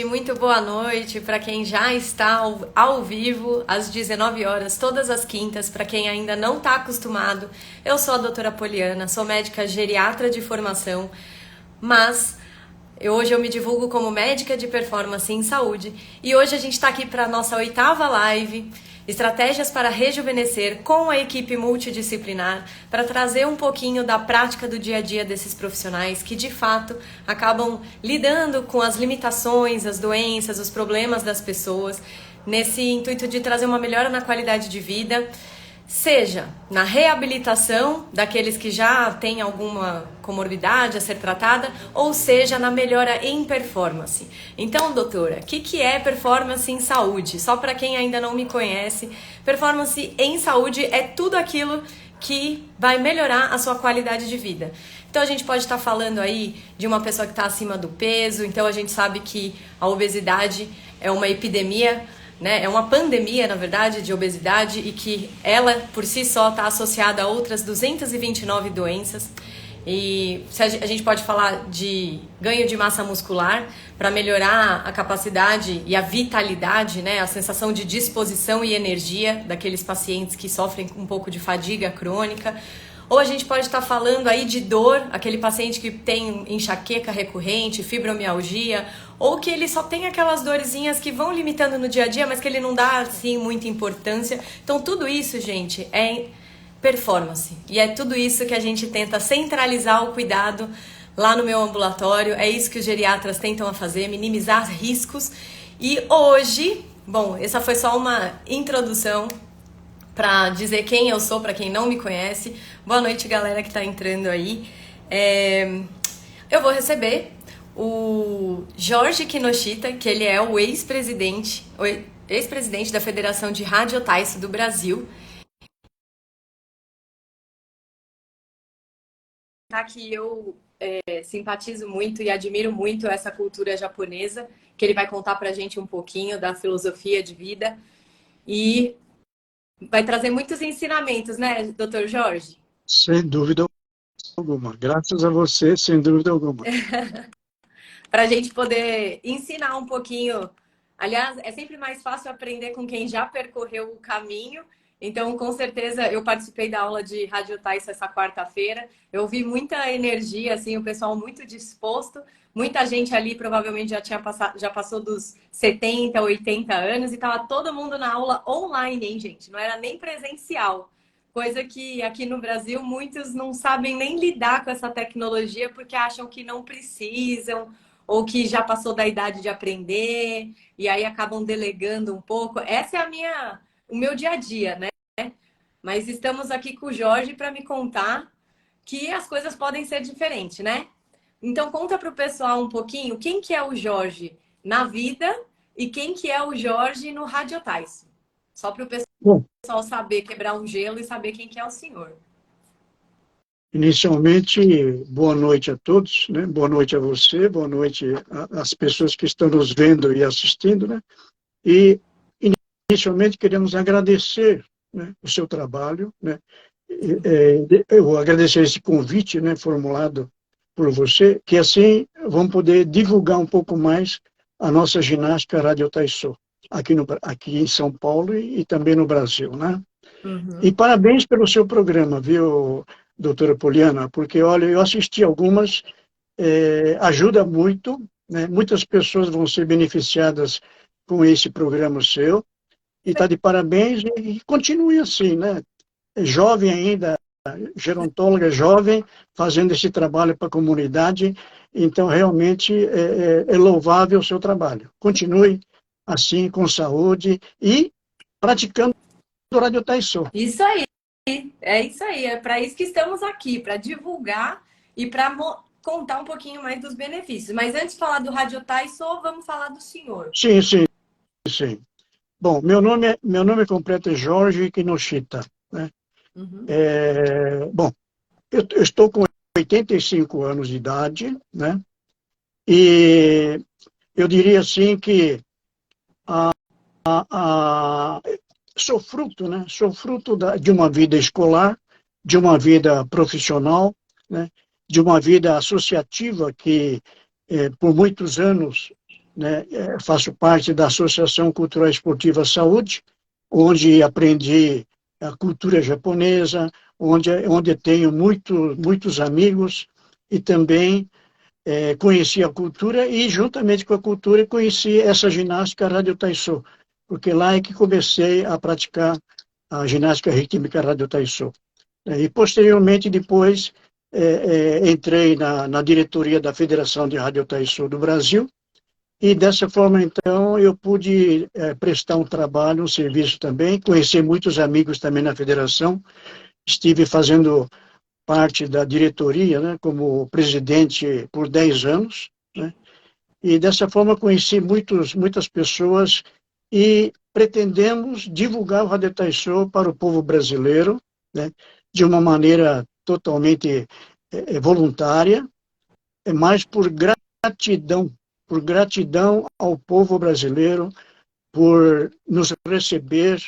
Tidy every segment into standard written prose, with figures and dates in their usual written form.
muito boa noite para quem já está ao vivo às 19 horas, todas as quintas, para quem ainda não está acostumado. Eu sou a doutora Poliana, sou médica geriatra de formação, mas hoje eu me divulgo como médica de performance em saúde e hoje a gente está aqui para a nossa 8ª live, Estratégias para Rejuvenescer, com a equipe multidisciplinar, para trazer um pouquinho da prática do dia a dia desses profissionais que, de fato, acabam lidando com as limitações, as doenças, os problemas das pessoas, nesse intuito de trazer uma melhora na qualidade de vida, seja na reabilitação daqueles que já têm alguma comorbidade a ser tratada, ou seja na melhora em performance. Então, doutora, o que é performance em saúde? Só para quem ainda não me conhece, performance em saúde é tudo aquilo que vai melhorar a sua qualidade de vida. Então a gente pode estar falando aí de uma pessoa que está acima do peso, então a gente sabe que a obesidade é uma epidemia, né? É uma pandemia, na verdade, de obesidade e que ela, por si só, está associada a outras 229 doenças. E a gente pode falar de ganho de massa muscular para melhorar a capacidade e a vitalidade, né? A sensação de disposição e energia daqueles pacientes que sofrem um pouco de fadiga crônica. Ou a gente pode estar falando aí de dor, aquele paciente que tem enxaqueca recorrente, fibromialgia, ou que ele só tem aquelas dorzinhas que vão limitando no dia a dia, mas que ele não dá, assim, muita importância. Então, tudo isso, gente, é performance. E é tudo isso que a gente tenta centralizar o cuidado lá no meu ambulatório. É isso que os geriatras tentam fazer, minimizar riscos. E hoje, bom, essa foi só uma introdução para dizer quem eu sou, para quem não me conhece. Boa noite, galera que está entrando aí. Eu vou receber o Jorge Kinoshita, que ele é o ex-presidente da Federação de Radiotaiso do Brasil. Que eu simpatizo muito e admiro muito essa cultura japonesa, que ele vai contar pra gente um pouquinho da filosofia de vida e vai trazer muitos ensinamentos, né, doutor Jorge? Sem dúvida alguma. Graças a você, sem dúvida alguma. Para a gente poder ensinar um pouquinho. Aliás, é sempre mais fácil aprender com quem já percorreu o caminho. Então, com certeza, eu participei da aula de Radiotaiso essa quarta-feira. Eu vi muita energia, assim, o pessoal muito disposto. Muita gente ali provavelmente já passou dos 70, 80 anos e estava todo mundo na aula online, hein, gente? Não era nem presencial. Coisa que aqui no Brasil muitos não sabem nem lidar com essa tecnologia porque acham que não precisam ou que já passou da idade de aprender e aí acabam delegando um pouco. Essa é o meu dia a dia, né? Mas estamos aqui com o Jorge para me contar que as coisas podem ser diferentes, né? Então conta para o pessoal um pouquinho quem que é o Jorge na vida e quem que é o Jorge no Radiotaiso. Só para o pessoal saber quebrar um gelo e saber quem que é o senhor. Inicialmente, boa noite a todos, né? Boa noite a você, boa noite às pessoas que estão nos vendo e assistindo, né? E inicialmente queremos agradecer, né, o seu trabalho, né? Eu agradecer esse convite, né, formulado por você, que assim vamos poder divulgar um pouco mais a nossa ginástica Radiotaiso aqui em São Paulo e também no Brasil, né? Uhum. E parabéns pelo seu programa, viu, doutora Poliana? Porque, olha, eu assisti algumas, ajuda muito, né? Muitas pessoas vão ser beneficiadas com esse programa seu, e está de parabéns, e continue assim, né? Jovem ainda, gerontóloga jovem, fazendo esse trabalho para a comunidade, então realmente é louvável o seu trabalho. Continue assim, com saúde e praticando o Radiotaiso. Isso aí, é isso aí, é para isso que estamos aqui, para divulgar e para contar um pouquinho mais dos benefícios. Mas antes de falar do Radiotaiso, vamos falar do senhor. Sim, sim, sim. Bom, meu nome completo é Jorge Kinoshita, né? Uhum. Bom, eu estou com 85 anos de idade, né? E eu diria assim que sou fruto, né? Sou fruto de uma vida escolar, de uma vida profissional, né? De uma vida associativa que, por muitos anos, né? Faço parte da Associação Cultural Esportiva Saúde, onde aprendi a cultura japonesa, onde tenho muitos amigos e também conheci a cultura e, juntamente com a cultura, conheci essa ginástica Radio Taiso, porque lá é que comecei a praticar a ginástica rítmica Radio Taiso. E, posteriormente, depois, entrei na diretoria da Federação de Radio Taiso do Brasil, e dessa forma, então, eu pude prestar um trabalho, um serviço também, conhecer muitos amigos também na federação, estive fazendo parte da diretoria, né, como presidente por 10 anos, né, e dessa forma conheci muitas pessoas e pretendemos divulgar o Radio Taiso para o povo brasileiro, né, de uma maneira totalmente voluntária, mas por gratidão ao povo brasileiro, por nos receber.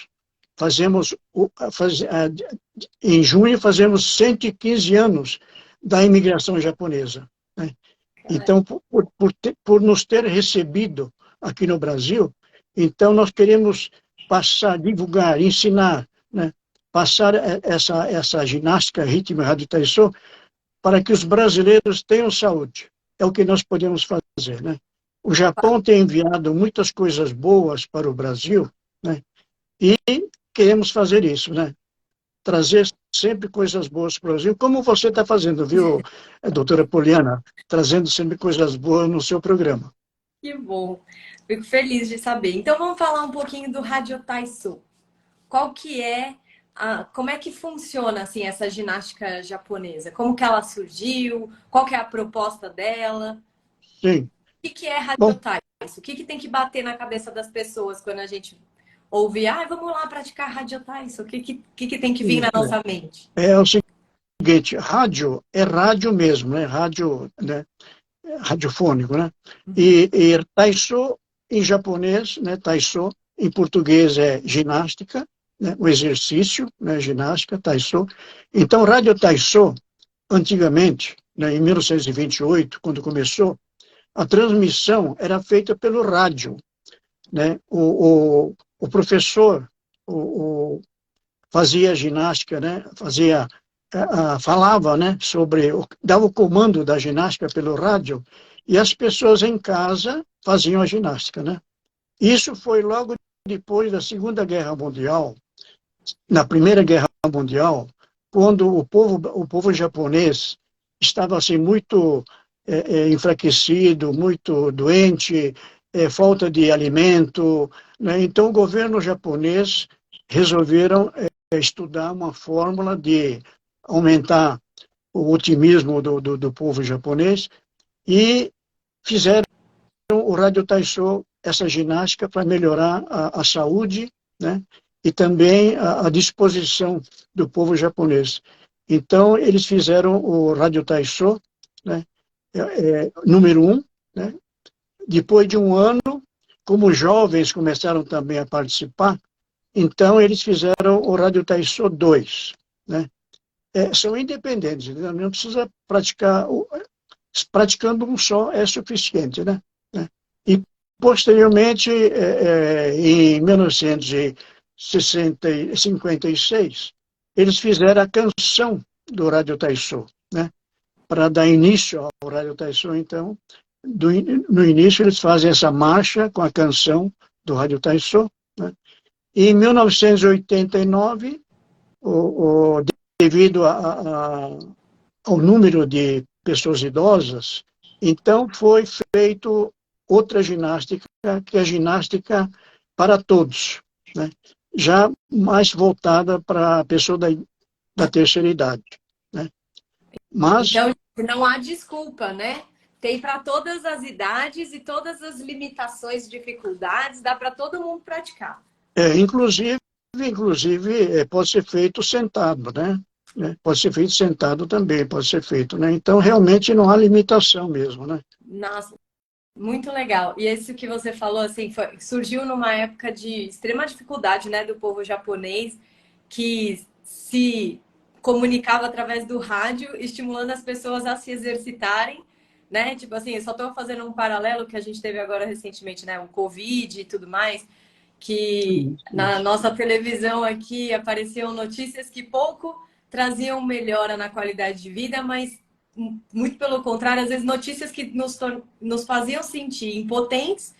Em junho fazemos 115 anos da imigração japonesa, né? Então, por nos ter recebido aqui no Brasil, então nós queremos divulgar, ensinar, né? Passar essa ginástica rítmica Radio Taiso para que os brasileiros tenham saúde. É o que nós podemos fazer, né? O Japão tem enviado muitas coisas boas para o Brasil, né? E queremos fazer isso, né? Trazer sempre coisas boas para o Brasil, como você está fazendo, viu, doutora Poliana? Trazendo sempre coisas boas no seu programa. Que bom. Fico feliz de saber. Então, vamos falar um pouquinho do Radio Taiso. Qual que é como é que funciona assim essa ginástica japonesa? Como que ela surgiu? Qual que é a proposta dela? Sim. O que é Radio Taiso? O que tem que bater na cabeça das pessoas quando a gente ouve, vamos lá praticar Radio Taiso? O que tem que vir na nossa mente? É o seguinte, rádio é rádio mesmo, né? Rádio, né? Radiofônico, né? E Taiso em japonês, né? Taiso em português é ginástica, né? O exercício, né? Ginástica, Taiso. Então, Radio Taiso, antigamente, né? Em 1928, quando começou, a transmissão era feita pelo rádio, né? O professor fazia ginástica, né? Falava, né? Dava o comando da ginástica pelo rádio e as pessoas em casa faziam a ginástica, né? Isso foi logo depois da Segunda Guerra Mundial. Na Primeira Guerra Mundial, quando o povo japonês estava assim muito enfraquecido, muito doente, falta de alimento, né? Então o governo japonês resolveram estudar uma fórmula de aumentar o otimismo do povo japonês e fizeram o Radio Taiso, essa ginástica, para melhorar a saúde, né? E também a disposição do povo japonês. Então, eles fizeram o Radio Taiso, né? Número 1, né? Depois de um ano, como jovens começaram também a participar, então eles fizeram o Radio Taiso 2, né? São independentes, né? Não precisa praticar, praticando um só é suficiente, né? E posteriormente, em 1956, eles fizeram a canção do Radio Taiso, né? Para dar início ao Radio Taiso, então, no início eles fazem essa marcha com a canção do Radio Taiso, né? E em 1989, devido ao número de pessoas idosas, então foi feito outra ginástica, que é a ginástica para todos, né? Já mais voltada para a pessoa da terceira idade, né? Mas, então, não há desculpa, né? Tem para todas as idades e todas as limitações, dificuldades, dá para todo mundo praticar. Inclusive, pode ser feito sentado, né? Pode ser feito sentado também, pode ser feito, né? Então, realmente não há limitação mesmo, né? Nossa, muito legal. E isso que você falou, assim, surgiu numa época de extrema dificuldade, né, do povo japonês, que se comunicava através do rádio, estimulando as pessoas a se exercitarem né? Tipo assim, eu só estou fazendo um paralelo que a gente teve agora recentemente, né? O Covid e tudo mais, que na Isso. nossa televisão aqui apareciam notícias que pouco traziam melhora na qualidade de vida, mas muito pelo contrário, às vezes notícias que nos faziam sentir impotentes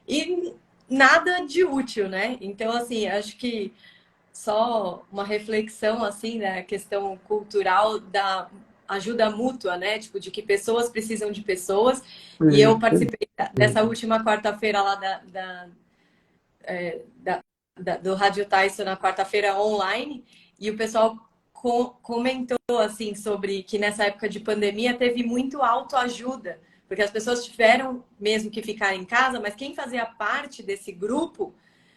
e nada de útil, né? Então, assim, acho que só uma reflexão assim, né, questão cultural da ajuda mútua, né, tipo de que pessoas precisam de pessoas. E eu Isso. participei dessa última quarta-feira lá do Rádio Tyson na quarta-feira online e o pessoal comentou assim sobre que nessa época de pandemia teve muito autoajuda, porque as pessoas tiveram mesmo que ficar em casa, mas quem fazia parte desse grupo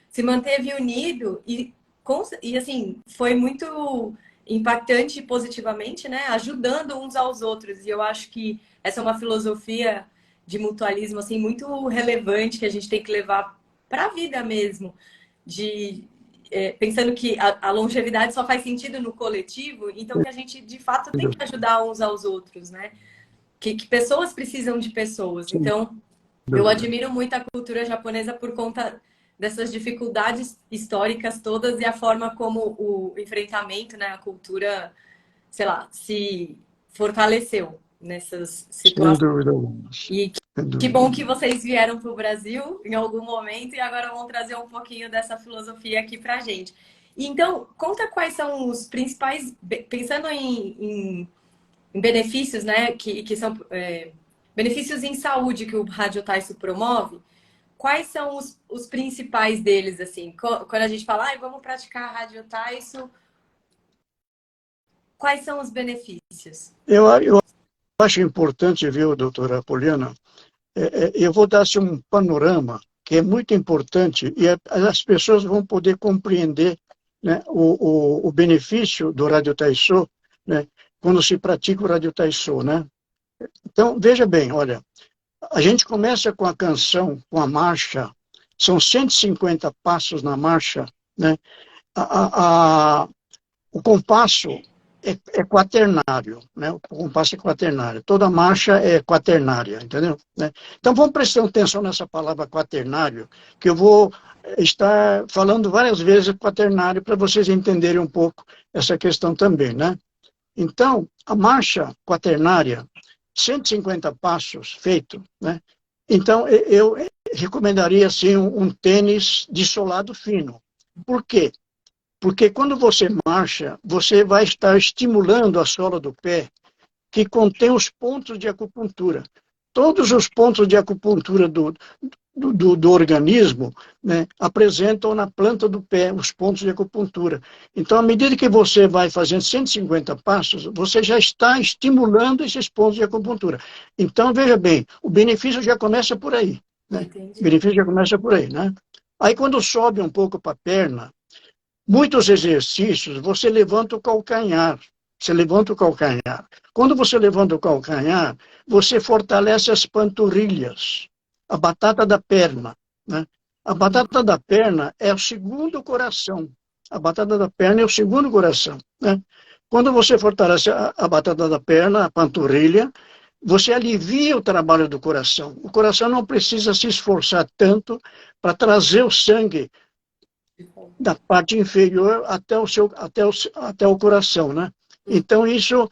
se manteve unido e assim, foi muito impactante positivamente, né? Ajudando uns aos outros. E eu acho que essa é uma filosofia de mutualismo assim muito relevante que a gente tem que levar para a vida mesmo, de pensando que a longevidade só faz sentido no coletivo, então que a gente de fato tem que ajudar uns aos outros, né? Que pessoas precisam de pessoas. Sem Então, eu dúvida. admiro muito a cultura japonesa por conta dessas dificuldades históricas todas e a forma como o enfrentamento, né, a cultura, sei lá, se fortaleceu nessas Sem situações. dúvida alguma. E Sem que dúvida bom que alguma. vocês vieram para o Brasil em algum momento e agora vão trazer um pouquinho dessa filosofia aqui para a gente. Então, conta quais são os principais, pensando em benefícios, né, que são benefícios em saúde que o Rádio Taiso promove. Quais são os principais deles, assim? Quando a gente fala, vamos praticar Rádio Taiso, quais são os benefícios? Eu acho importante, viu, doutora Poliana, eu vou dar assim, um panorama que é muito importante e as pessoas vão poder compreender, né, o benefício do Radio Taisho, né, quando se pratica o Radio Taisho, né? Então, veja bem, olha, a gente começa com a canção, com a marcha, são 150 passos na marcha, né? A, o compasso é quaternário, né? O compasso é quaternário. Toda marcha é quaternária, entendeu? Né? Então vamos prestar atenção nessa palavra quaternário, que eu vou estar falando várias vezes quaternário para vocês entenderem um pouco essa questão também, né? Então, a marcha quaternária, 150 passos feito, né? Então eu recomendaria assim um tênis de solado fino. Por quê? Porque quando você marcha, você vai estar estimulando a sola do pé, que contém os pontos de acupuntura. Todos os pontos de acupuntura do organismo, né, apresentam na planta do pé os pontos de acupuntura. Então, à medida que você vai fazendo 150 passos, você já está estimulando esses pontos de acupuntura. Então, veja bem, o benefício já começa por aí. Né? O Entendi. benefício já começa por aí. Né? Aí, quando sobe um pouco para a perna, muitos exercícios, você levanta o calcanhar. Você levanta o calcanhar. Quando você levanta o calcanhar, você fortalece as panturrilhas, a batata da perna. Né? A batata da perna é o segundo coração. A batata da perna é o segundo coração. Né? Quando você fortalece a batata da perna, a panturrilha, você alivia o trabalho do coração. O coração não precisa se esforçar tanto para trazer o sangue da parte inferior até o coração, né? Então, isso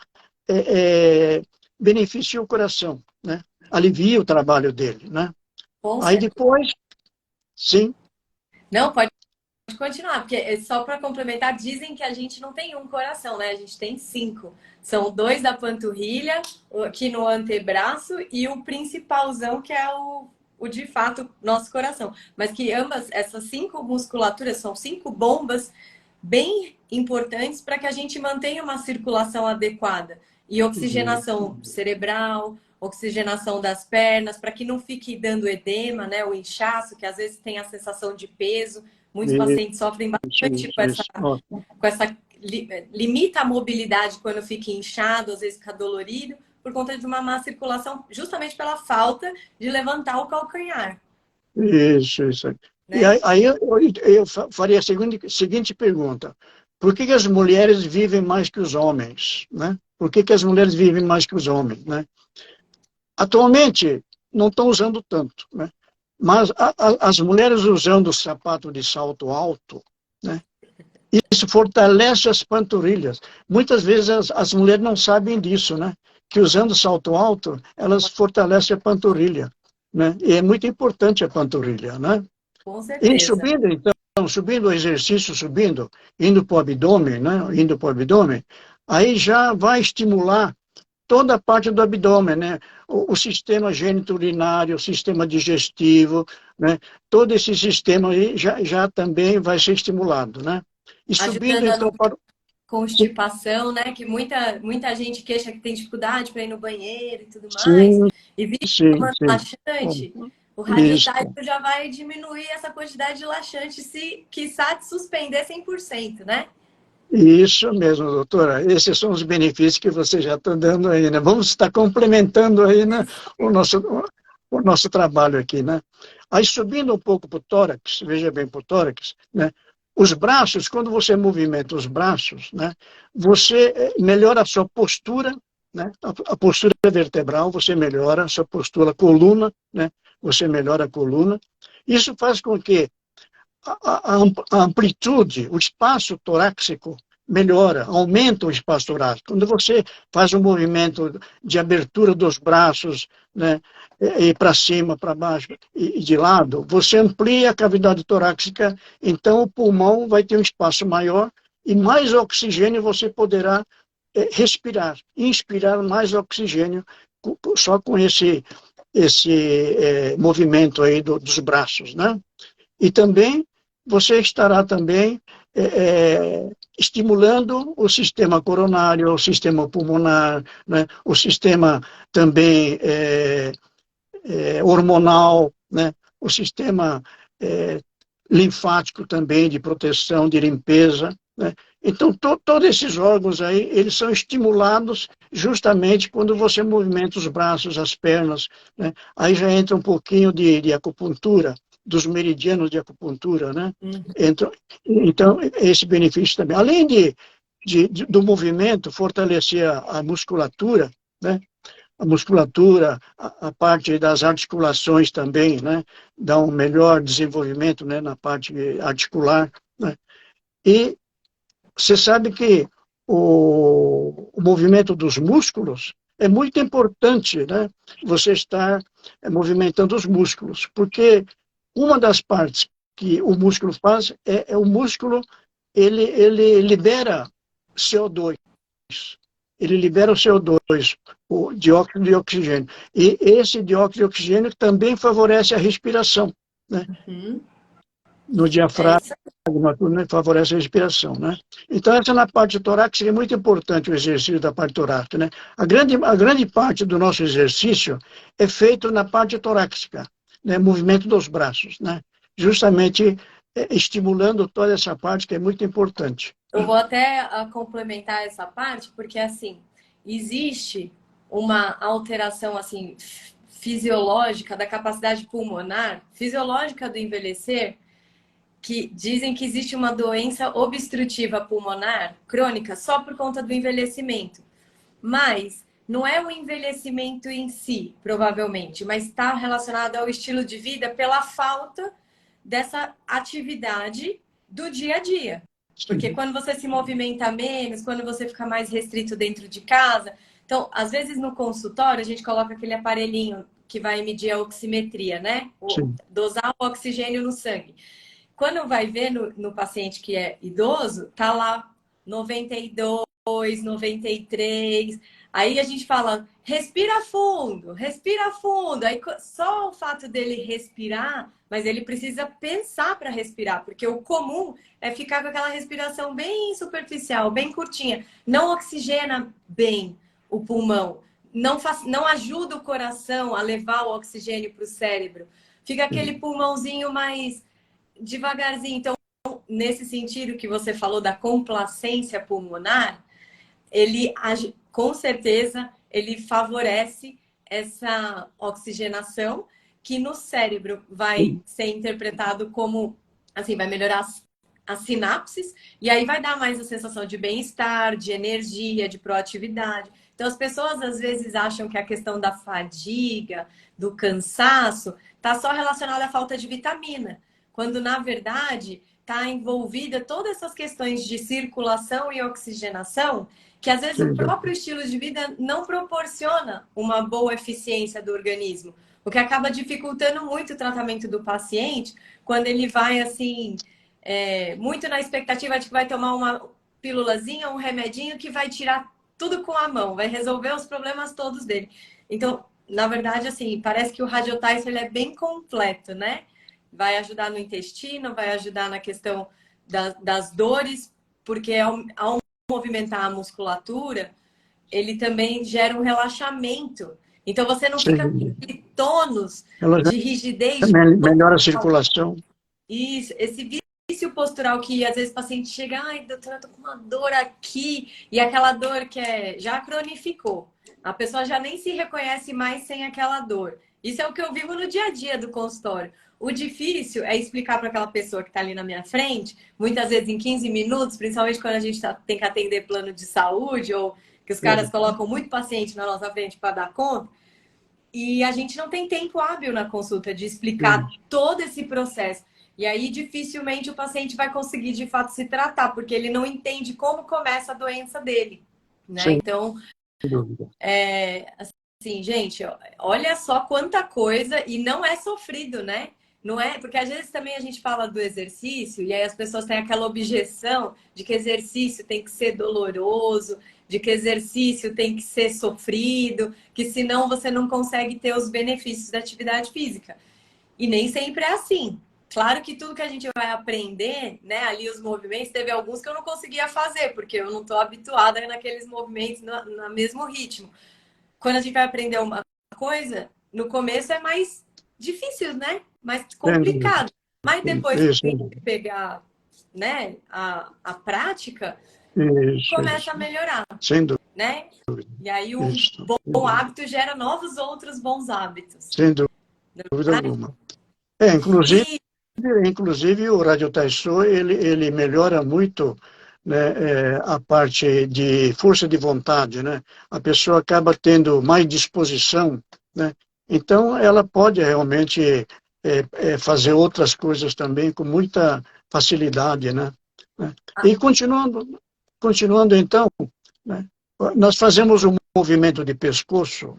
beneficia o coração, né? Alivia o trabalho dele, né? Com Aí certeza. depois, sim, Não, pode continuar, porque só para complementar, dizem que a gente não tem um coração, né? A gente tem cinco. São dois da panturrilha, aqui no antebraço, e o principalzão, que é o de fato nosso coração. Mas que ambas, essas cinco musculaturas, são cinco bombas bem importantes para que a gente mantenha uma circulação adequada. E oxigenação cerebral, oxigenação das pernas, para que não fique dando edema, né? O inchaço, que às vezes tem a sensação de peso. Muitos pacientes sofrem bastante isso. com essa limita a mobilidade quando fica inchado, às vezes fica dolorido, por conta de uma má circulação, justamente pela falta de levantar o calcanhar, Isso. E né? aí eu faria a seguinte pergunta. Por que as mulheres vivem mais que os homens, né? Por que as mulheres vivem mais que os homens, né? Atualmente, não estão usando tanto, né? Mas as mulheres usando sapato de salto alto, né? Isso fortalece as panturrilhas. Muitas vezes as mulheres não sabem disso, né? Que usando salto alto, elas fortalecem a panturrilha, né? E é muito importante a panturrilha, né? Com E certeza. subindo, então, subindo o exercício, subindo, indo para o abdômen, né? Indo para o abdômen, aí já vai estimular toda a parte do abdômen, né? O sistema geniturinário, o sistema digestivo, né? Todo esse sistema aí já também vai ser estimulado, né? E subindo, Ajudando a então, não para o... constipação, né? Que muita gente queixa que tem dificuldade para ir no banheiro e tudo mais. Sim, E visto sim, tomando sim. laxante, o Isso. radiotário já vai diminuir essa quantidade de laxante se quiçá te suspender 100%, né? Isso mesmo, doutora. Esses são os benefícios que você já está dando aí, né? Vamos estar complementando aí, né, o nosso, o nosso trabalho aqui, né? Aí subindo um pouco para o tórax, veja bem para o tórax, né? Os braços, quando você movimenta os braços, né, você melhora a sua postura, né? A postura vertebral, você melhora a sua postura, a coluna, né? Você melhora a coluna. Isso faz com que a amplitude, o espaço torácico melhora, aumenta o espaço torácico. Quando você faz um movimento de abertura dos braços, né, e para cima, para baixo e de lado, você amplia a cavidade torácica, então o pulmão vai ter um espaço maior e mais oxigênio você poderá respirar, inspirar mais oxigênio só com esse movimento aí dos braços, né? E também você estará também estimulando o sistema coronário, o sistema pulmonar, né? O sistema também hormonal, né? O sistema é, linfático também de proteção, de limpeza, né? Então, todos esses órgãos aí, eles são estimulados justamente quando você movimenta os braços, as pernas, né? Aí já entra um pouquinho de acupuntura, dos meridianos de acupuntura, né? Entra, então, esse benefício também. Além do movimento, fortalecer a musculatura, né? A musculatura, a parte das articulações também, né? Dá um melhor desenvolvimento, né? Na parte articular, né? E você sabe que o movimento dos músculos é muito importante, né? Você estar movimentando os músculos, porque uma das partes que o músculo faz é o músculo, ele libera CO2, ele libera o CO2, o dióxido de oxigênio. E esse dióxido de oxigênio também favorece a respiração, né? Uhum. No É diafragma, isso. tudo, né? Favorece a respiração, né? Então, essa na parte torácica é muito importante o exercício da parte torácica, né? A grande parte do nosso exercício é feito na parte torácica, né? Movimento dos braços, né? Justamente estimulando toda essa parte que é muito importante. Eu vou até complementar essa parte, porque assim, existe uma alteração assim fisiológica da capacidade pulmonar, fisiológica do envelhecer, que dizem que existe uma doença obstrutiva pulmonar crônica só por conta do envelhecimento. Mas não é o envelhecimento em si, provavelmente, mas está relacionado ao estilo de vida pela falta dessa atividade do dia a dia. Porque Sim, quando você se movimenta menos, quando você fica mais restrito dentro de casa. Então, às vezes no consultório, a gente coloca aquele aparelhinho que vai medir a oximetria, né? sim. Dosar o oxigênio no sangue. Quando vai ver no paciente que é idoso, tá lá 92, 93. Aí a gente fala, respira fundo, respira fundo. Aí só o fato dele respirar, mas ele precisa pensar para respirar, porque o comum é ficar com aquela respiração bem superficial, bem curtinha. Não oxigena bem o pulmão, não ajuda o coração a levar o oxigênio para o cérebro. Fica aquele pulmãozinho mais devagarzinho. Então, nesse sentido que você falou da complacência pulmonar, ele com certeza ele favorece essa oxigenação que no cérebro vai ser interpretado como assim, vai melhorar as sinapses e aí vai dar mais a sensação de bem-estar, de energia, de proatividade. Então, as pessoas às vezes acham que a questão da fadiga, do cansaço, está só relacionada à falta de vitamina, quando na verdade está envolvida todas essas questões de circulação e oxigenação, que às vezes o sem dúvida. próprio estilo de vida não proporciona uma boa eficiência do organismo, o que acaba dificultando muito o tratamento do paciente quando ele vai assim, muito na expectativa de que vai tomar uma pílulazinha, um remedinho que vai tirar tudo com a mão, vai resolver os problemas todos dele. Então, na verdade, assim, parece que o Radiotyson ele é bem completo, né? Vai ajudar no intestino, vai ajudar na questão das dores, porque ao movimentar a musculatura, ele também gera um relaxamento. Então, você não fica com Sim. aquele tônus Ela de rigidez. já melhora a circulação. Isso, esse vício postural que às vezes o paciente chega, ai, doutora, eu tô com uma dor aqui, e aquela dor que já cronificou. A pessoa já nem se reconhece mais sem aquela dor. Isso é o que eu vivo no dia a dia do consultório. O difícil é explicar para aquela pessoa que está ali na minha frente, muitas vezes em 15 minutos, principalmente quando a gente tem que atender plano de saúde, ou que os caras colocam muito paciente na nossa frente para dar conta, e a gente não tem tempo hábil na consulta de explicar todo esse processo. E aí, dificilmente, o paciente vai conseguir, de fato, se tratar, porque ele não entende como começa a doença dele, né? Sem Então, dúvida. assim, gente, olha só quanta coisa, e não é sofrido, né? Não é, porque às vezes também a gente fala do exercício, e aí as pessoas têm aquela objeção de que exercício tem que ser doloroso, de que exercício tem que ser sofrido, que senão você não consegue ter os benefícios da atividade física. E nem sempre é assim. Claro que tudo que a gente vai aprender, né, ali os movimentos, teve alguns que eu não conseguia fazer, porque eu não estou habituada naqueles movimentos no mesmo ritmo. Quando a gente vai aprender uma coisa, no começo é mais difícil, né? Mais Sem dúvida. complicado. Mas depois Isso, que pegar, né, a prática, isso, começa a isso. melhorar, Sem dúvida. né? E aí um Isso. bom hábito gera novos outros bons hábitos. Sem dúvida alguma. Inclusive, E inclusive o Radio Taiso, ele melhora muito, né, a parte de força de vontade, né? A pessoa acaba tendo mais disposição, né? Então, ela pode realmente fazer outras coisas também com muita facilidade, né? E continuando então, né? Nós fazemos um movimento de pescoço,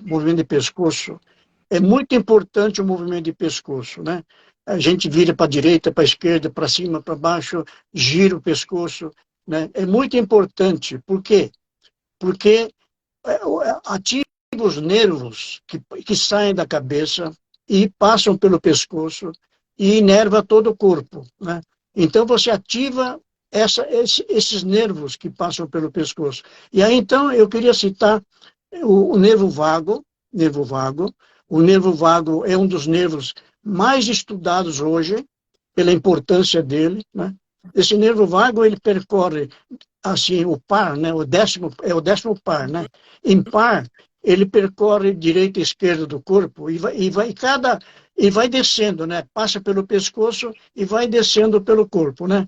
é muito importante o movimento de pescoço, né? A gente vira para a direita, para a esquerda, para cima, para baixo, gira o pescoço, né? É muito importante. Por quê? Porque ativa os nervos que saem da cabeça e passam pelo pescoço e inerva todo o corpo, né? Então você ativa esses nervos que passam pelo pescoço. E aí então eu queria citar o nervo vago, nervo vago. O nervo vago é um dos nervos mais estudados hoje, pela importância dele, né? Esse nervo vago, ele percorre, assim, o par, né? O décimo par, né? Em par, ele percorre direita e esquerda do corpo e vai descendo, né? Passa pelo pescoço e vai descendo pelo corpo, né?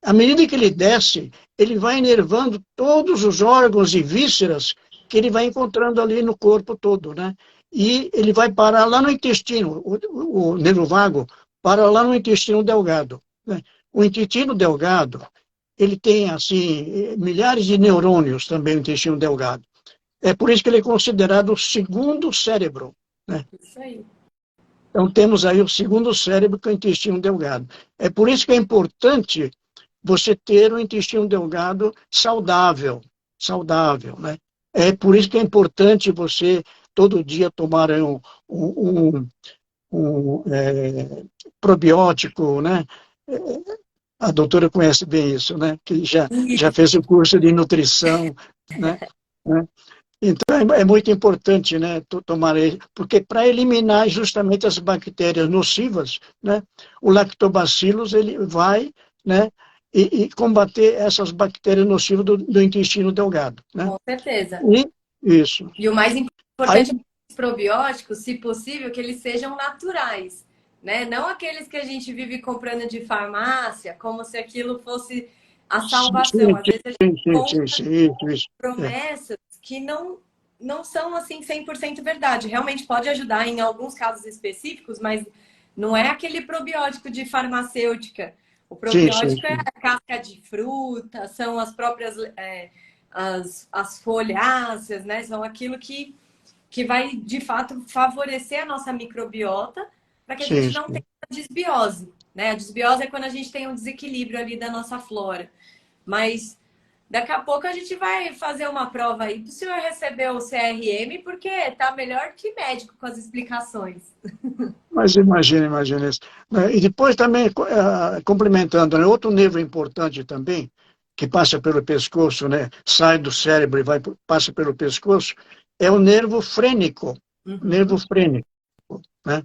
À medida que ele desce, ele vai inervando todos os órgãos e vísceras que ele vai encontrando ali no corpo todo, né? E ele vai parar lá no intestino, o nervo vago para lá no intestino delgado, né? O intestino delgado, ele tem, assim, milhares de neurônios também no intestino delgado. É por isso que ele é considerado o segundo cérebro, né? isso aí. Então, temos aí o segundo cérebro, que é o intestino delgado. É por isso que é importante você ter um intestino delgado saudável, né? É por isso que é importante você todo dia tomar probiótico, né? A doutora conhece bem isso, né? Que já fez o curso de nutrição, né? Então é muito importante, né? Tomar ele, porque para eliminar justamente as bactérias nocivas, né? O lactobacillus ele vai, né? E combater essas bactérias nocivas do intestino delgado, né? Com certeza. E isso. E o mais Aí, importante é que os probióticos, se possível, que eles sejam naturais, né? Não aqueles que a gente vive comprando de farmácia, como se aquilo fosse a sim, salvação. Às vezes a gente sim, sim, compra sim, isso. promessas que não não são assim 100% verdade. Realmente pode ajudar em alguns casos específicos, mas não é aquele probiótico de farmacêutica. O Sim, sim, probiótico é sim. a casca de fruta, são as próprias as folháceas, né? São aquilo que vai, de fato, favorecer a nossa microbiota para que a Sim, gente não sim. tenha desbiose, né? A desbiose é quando a gente tem um desequilíbrio ali da nossa flora. Mas daqui a pouco a gente vai fazer uma prova aí para o senhor receber o CRM, porque tá melhor que médico com as explicações. Mas imagina isso. E depois também, complementando, né, outro nervo importante também, que passa pelo pescoço, né, sai do cérebro e passa pelo pescoço, é o nervo frênico. Nervo Uhum. frênico, né?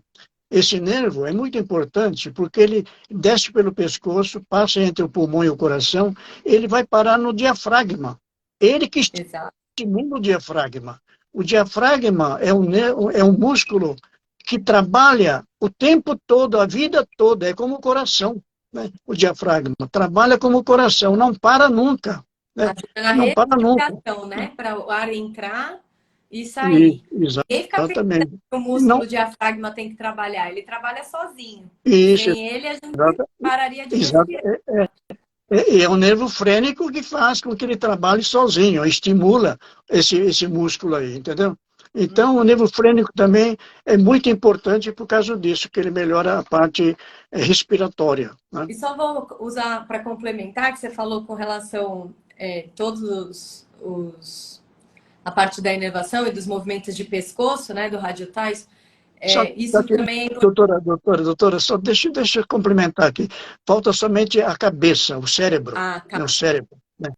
Esse nervo é muito importante porque ele desce pelo pescoço, passa entre o pulmão e o coração, ele vai parar no diafragma. Ele que Exato. estimula o diafragma. O diafragma é um músculo que trabalha o tempo todo, a vida toda, é como o coração, né? O diafragma trabalha como o coração, não para nunca, né? Ajuda na Não para nunca. respiração, né? Para o ar entrar e E, sair. Ninguém fica pensando exatamente. que o Não, músculo diafragma tem que trabalhar. Ele trabalha sozinho. isso, Sem ele, a gente pararia de exato, respirar. é o nervo frênico que faz com que ele trabalhe sozinho, estimula esse músculo aí, entendeu? Então, o nervo frênico também é muito importante por causa disso, que ele melhora a parte respiratória, né? E só vou usar para complementar que você falou com relação todos a parte da inervação e dos movimentos de pescoço, né, do radiotais. Só Isso que, também é doutora, só deixa eu complementar aqui. Falta somente a cabeça, o cérebro, ah, tá. né, o cérebro, né?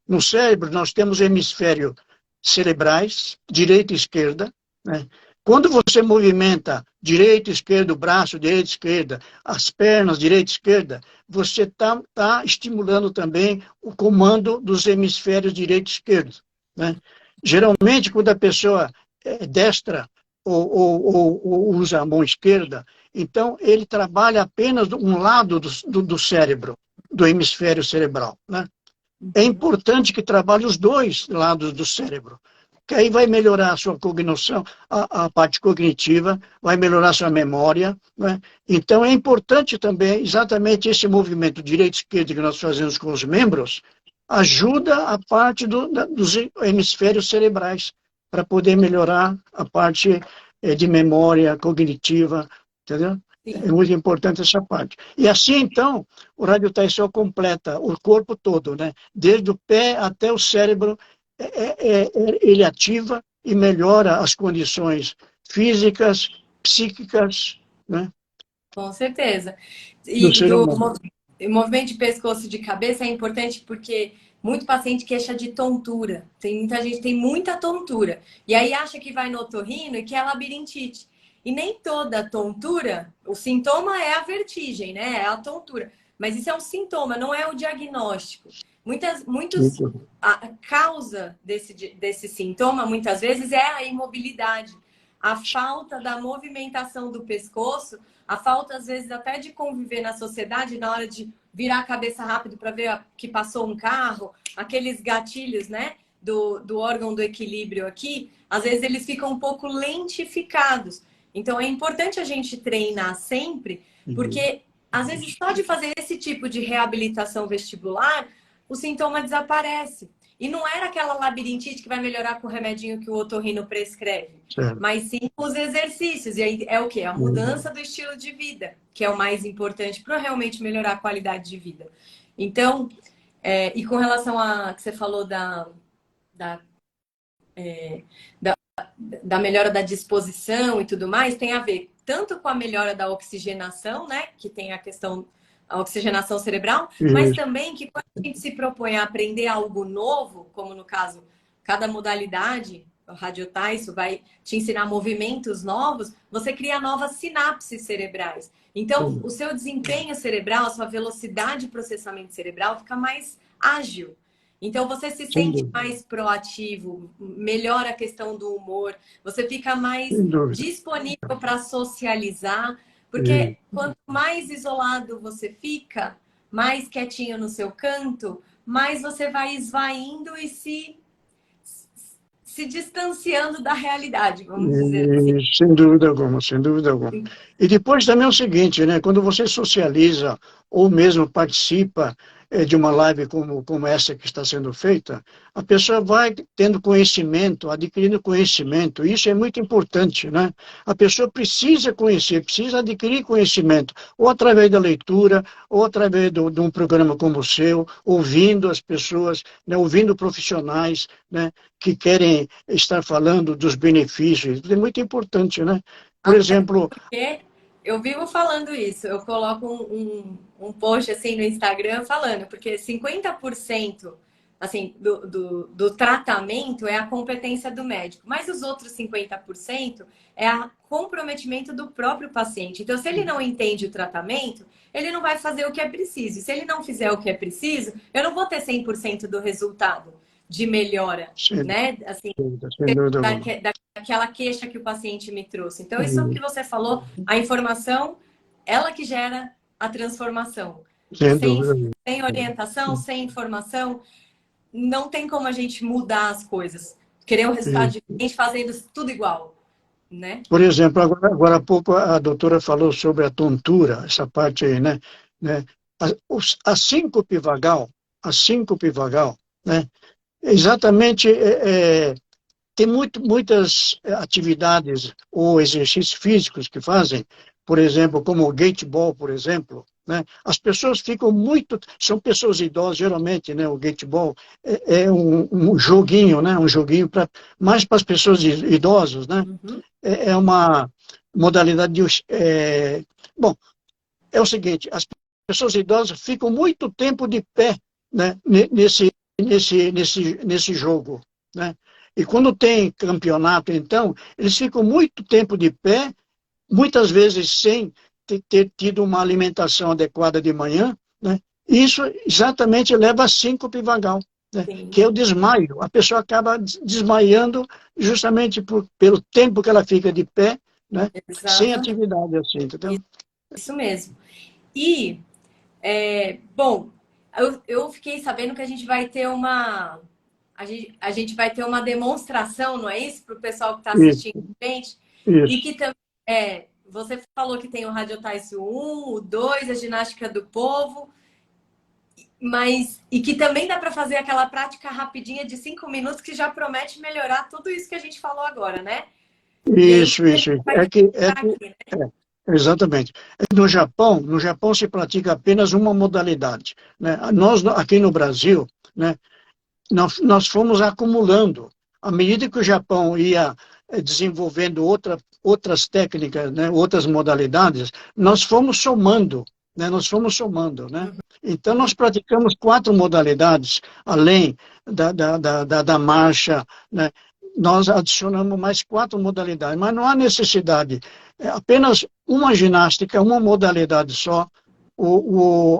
No cérebro, nós temos hemisfério cerebrais, direita e esquerda, né? Quando você movimenta direita, esquerda, o braço, direita, esquerda, as pernas, direita, esquerda, você tá estimulando também o comando dos hemisférios direito e esquerdo, né? Geralmente, quando a pessoa é destra ou usa a mão esquerda, então ele trabalha apenas um lado do cérebro, do hemisfério cerebral, né? É Uhum. importante que trabalhe os dois lados do cérebro, que aí vai melhorar a sua cognição, a parte cognitiva, vai melhorar a sua memória, né? Então é importante também, exatamente esse movimento direito-esquerdo que nós fazemos com os membros, ajuda a parte dos hemisférios cerebrais, para poder melhorar a parte de memória cognitiva, entendeu? É Sim. muito importante essa parte. E assim, então, o radiotração completa o corpo todo, né? Desde o pé até o cérebro, ele ativa e melhora as condições físicas, psíquicas, né, Com certeza. do E ser do humano. movimento de pescoço e de cabeça é importante porque muito paciente queixa de tontura. Tem muita gente tem muita tontura. E aí acha que vai no otorrino e que é labirintite. E nem toda tontura, o sintoma é a vertigem, né? É a tontura. Mas isso é um sintoma, não é o diagnóstico. A causa desse sintoma, muitas vezes, é a imobilidade. A falta da movimentação do pescoço, a falta, às vezes, até de conviver na sociedade na hora de virar a cabeça rápido para ver que passou um carro, aqueles gatilhos, né? Do órgão do equilíbrio aqui, às vezes eles ficam um pouco lentificados. Então é importante a gente treinar sempre, porque às vezes só de fazer esse tipo de reabilitação vestibular, o sintoma desaparece. E não era aquela labirintite que vai melhorar com o remedinho que o otorrino prescreve, Certo. mas sim com os exercícios. E aí é o quê? A mudança do estilo de vida, que é o mais importante para realmente melhorar a qualidade de vida. Então, e com relação a que você falou da, da melhora da disposição e tudo mais, tem a ver tanto com a melhora da oxigenação, né? Que tem a questão a oxigenação cerebral, mas Isso. também que quando a gente se propõe a aprender algo novo, como no caso, cada modalidade, o radiotais, vai te ensinar movimentos novos, você cria novas sinapses cerebrais. Então, o seu desempenho cerebral, a sua velocidade de processamento cerebral fica mais ágil. Então, você se Sem sente dúvida. mais proativo, melhora a questão do humor, você fica mais Sem dúvida. disponível para socializar, E, porque quanto mais isolado você fica, mais quietinho no seu canto, mais você vai esvaindo e se distanciando da realidade, vamos dizer assim. Sem dúvida alguma, sem dúvida alguma. E depois também é o seguinte, né? Quando você socializa ou mesmo participa de uma live como essa que está sendo feita, a pessoa vai tendo conhecimento, adquirindo conhecimento. Isso é muito importante, né? A pessoa precisa conhecer, precisa adquirir conhecimento, ou através da leitura, ou através de um programa como o seu, ouvindo as pessoas, né? Ouvindo profissionais, né? Que querem estar falando dos benefícios. É muito importante, né? Por exemplo... Porque eu vivo falando isso, eu coloco um post assim no Instagram falando, porque 50% assim, do tratamento é a competência do médico, mas os outros 50% é o comprometimento do próprio paciente. Então, se ele não entende o tratamento, ele não vai fazer o que é preciso. Se ele não fizer o que é preciso, eu não vou ter 100% do resultado de melhora, né? Assim, sem dúvida daquela queixa que o paciente me trouxe. Então, isso que você falou, a informação, ela que gera a transformação. Sem orientação, sem informação, não tem como a gente mudar as coisas. Querer o resultado diferente fazendo tudo igual, né? Por exemplo, agora há pouco a doutora falou sobre a tontura, essa parte aí, né? A síncope vagal, né? Exatamente, tem muitas atividades ou exercícios físicos que fazem, por exemplo, como o gateball, por exemplo, né? As pessoas ficam são pessoas idosas, geralmente, né? O gateball é um joguinho, né? Um joguinho mais para as pessoas idosas, né? Uhum. É uma modalidade de... bom, é o seguinte, as pessoas idosas ficam muito tempo de pé, né? Nesse jogo, né? E quando tem campeonato, então, eles ficam muito tempo de pé, muitas vezes sem ter tido uma alimentação adequada de manhã, né? E isso exatamente leva a síncope vagal, né? Que é o desmaio. A pessoa acaba desmaiando justamente pelo tempo que ela fica de pé, né? Sem atividade, assim, entendeu? Isso mesmo. E, bom, eu fiquei sabendo que a gente vai ter a gente vai ter uma demonstração, não é isso? Para o pessoal que está assistindo a gente. Isso. E que também, você falou que tem o Radio Taiso 1, o 2, a ginástica do povo, e que também dá para fazer aquela prática rapidinha de 5 minutos que já promete melhorar tudo isso que a gente falou agora, né? Isso. Exatamente. No Japão se pratica apenas uma modalidade, né? Nós, aqui no Brasil, né, nós fomos acumulando. À medida que o Japão ia desenvolvendo outras técnicas, né, outras modalidades, nós fomos somando, né? Né? Então, nós praticamos 4 modalidades, além da marcha, né? Nós adicionamos mais 4 modalidades, mas não há necessidade. É apenas uma ginástica, uma modalidade só,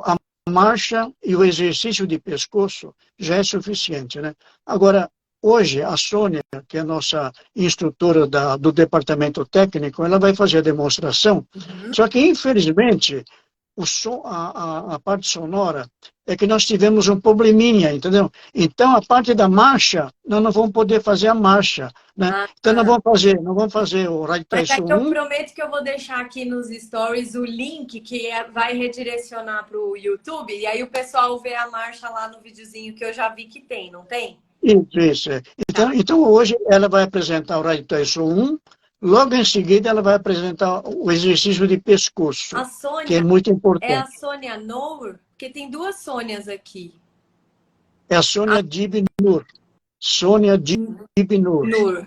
a marcha e o exercício de pescoço já é suficiente, né? Agora, hoje, a Sônia, que é a nossa instrutora do departamento técnico, ela vai fazer a demonstração, só que, infelizmente, a parte sonora é que nós tivemos um probleminha, entendeu? Então, a parte da marcha, nós não vamos poder fazer a marcha, né? Então, não vamos fazer o Radio Taiso 1. Mas eu prometo que eu vou deixar aqui nos stories o link que vai redirecionar para o YouTube, e aí o pessoal vê a marcha lá no videozinho que eu já vi que tem, não tem? Isso. Então, hoje ela vai apresentar o Radio Taiso 1, logo em seguida ela vai apresentar o exercício de pescoço, que é muito importante. É a Sônia Nour, porque tem 2 Sônias aqui. É a Sônia Dibnur. Sônia Dibnur.